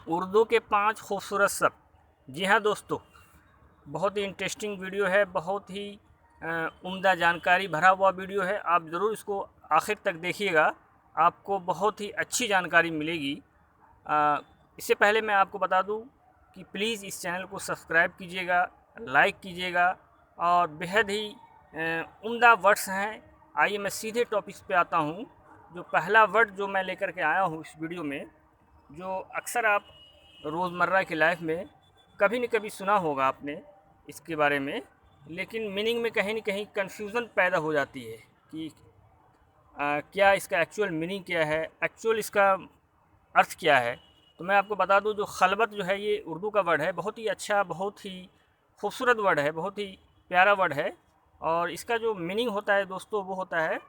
उर्दू के 5 खूबसूरत शब्द। जी हाँ दोस्तों, बहुत ही इंटरेस्टिंग वीडियो है, बहुत ही उम्दा जानकारी भरा हुआ वीडियो है। आप ज़रूर इसको आखिर तक देखिएगा, आपको बहुत ही अच्छी जानकारी मिलेगी। इससे पहले मैं आपको बता दूं कि प्लीज़ इस चैनल को सब्सक्राइब कीजिएगा, लाइक कीजिएगा और बेहद ही उम्दा वर्ड्स हैं। आइए मैं सीधे टॉपिक्स पे आता हूँ। जो पहला वर्ड जो मैं लेकर के आया हूँ इस वीडियो में, जो अक्सर आप रोज़मर्रा की लाइफ में कभी न कभी सुना होगा आपने इसके बारे में, लेकिन मीनिंग में कहीं न कहीं कन्फ्यूज़न पैदा हो जाती है कि क्या इसका एक्चुअल मीनिंग क्या है, एक्चुअल इसका अर्थ क्या है। तो मैं आपको बता दूं, जो खलबत जो है ये उर्दू का वर्ड है, बहुत ही अच्छा, बहुत ही खूबसूरत वर्ड है, बहुत ही प्यारा वर्ड है। और इसका जो मीनिंग होता है दोस्तों, वो होता है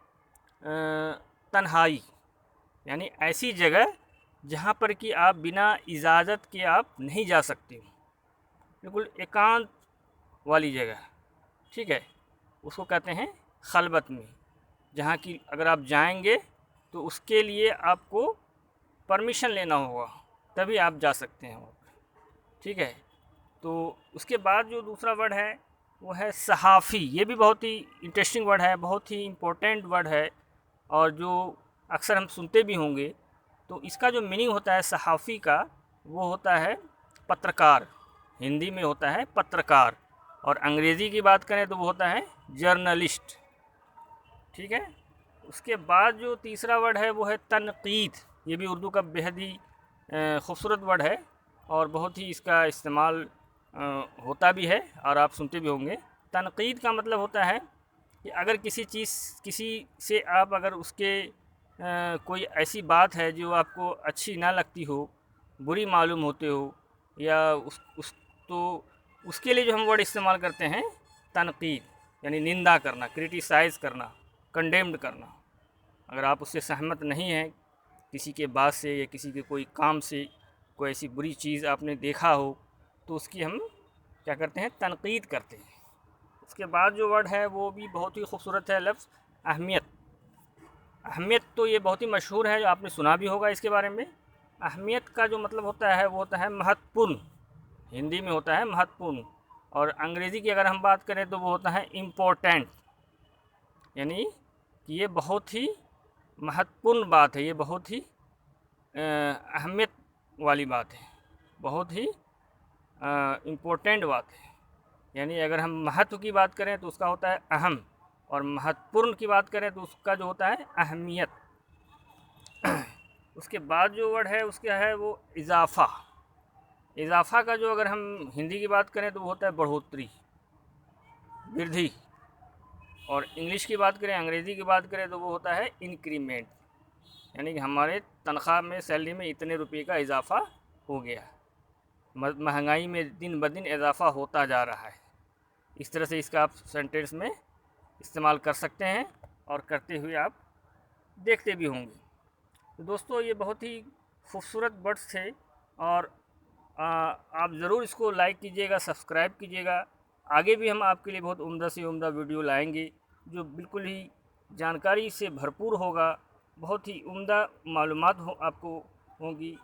तन्हाई, यानी ऐसी जगह जहाँ पर कि आप बिना इजाज़त के आप नहीं जा सकते हो, बिल्कुल एकांत वाली जगह, ठीक है। उसको कहते हैं खलबत में, जहाँ की अगर आप जाएंगे तो उसके लिए आपको परमिशन लेना होगा, तभी आप जा सकते हैं वहाँ पर, ठीक है। तो उसके बाद जो दूसरा वर्ड है वो है सहाफ़ी। ये भी बहुत ही इंटरेस्टिंग वर्ड है, बहुत ही इम्पोर्टेंट वर्ड है और जो अक्सर हम सुनते भी होंगे। तो इसका जो मीनिंग होता है सहाफ़ी का, वो होता है पत्रकार। हिंदी में होता है पत्रकार, और अंग्रेज़ी की बात करें तो वो होता है जर्नलिस्ट, ठीक है। उसके बाद जो तीसरा वर्ड है वो है तनक़ीद। ये भी उर्दू का बेहद ही खूबसूरत वर्ड है और बहुत ही इसका इस्तेमाल होता भी है और आप सुनते भी होंगे। तनक़ीद का मतलब होता है कि अगर किसी से आप अगर उसके कोई ऐसी बात है जो आपको अच्छी ना लगती हो, बुरी मालूम होते हो, या उस तो उसके लिए जो हम वर्ड इस्तेमाल करते हैं तनक़ीद, यानी निंदा करना, क्रिटिसाइज़ करना, कंडेम्ड करना। अगर आप उससे सहमत नहीं हैं किसी के बात से या किसी के कोई काम से, कोई ऐसी बुरी चीज़ आपने देखा हो, तो उसकी हम क्या करते हैं, तनक़ीद करते हैं। उसके बाद जो वर्ड है वो भी बहुत ही खूबसूरत है, लफ्ज़ अहमियत। अहमियत तो ये बहुत ही मशहूर है, जो आपने सुना भी होगा इसके बारे में। अहमियत का जो मतलब होता है वो होता है महत्वपूर्ण, हिंदी में होता है महत्वपूर्ण, और अंग्रेज़ी की अगर हम बात करें तो वो होता है इम्पोर्टेंट, यानी कि ये बहुत ही महत्वपूर्ण बात है, ये बहुत ही अहमियत वाली बात है, बहुत ही इम्पोर्टेंट बात है। यानी अगर हम महत्व की बात करें तो उसका होता है अहम, और महत्वपूर्ण की बात करें तो उसका जो होता है अहमियत। उसके बाद जो वर्ड है उसका है वो इजाफ़ा। इजाफ़ा का जो अगर हम हिंदी की बात करें तो वो होता है बढ़ोतरी, वृद्धि, और इंग्लिश की बात करें, अंग्रेज़ी की बात करें तो वो होता है इंक्रीमेंट, यानी कि हमारे तनख्वाह में, सैलरी में इतने रुपये का इजाफ़ा हो गया, महंगाई में दिन ब दिन इजाफ़ा होता जा रहा है। इस तरह से इसका आप सेंटेंस में इस्तेमाल कर सकते हैं और करते हुए आप देखते भी होंगे। तो दोस्तों, ये बहुत ही खूबसूरत वर्ड्स थे और आप ज़रूर इसको लाइक कीजिएगा, सब्सक्राइब कीजिएगा। आगे भी हम आपके लिए बहुत उम्दा से उम्दा वीडियो लाएंगे, जो बिल्कुल ही जानकारी से भरपूर होगा, बहुत ही उम्दा मालूमात आपको होंगी।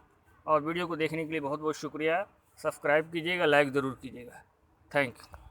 और वीडियो को देखने के लिए बहुत बहुत शुक्रिया। सब्सक्राइब कीजिएगा, लाइक ज़रूर कीजिएगा। Thank you.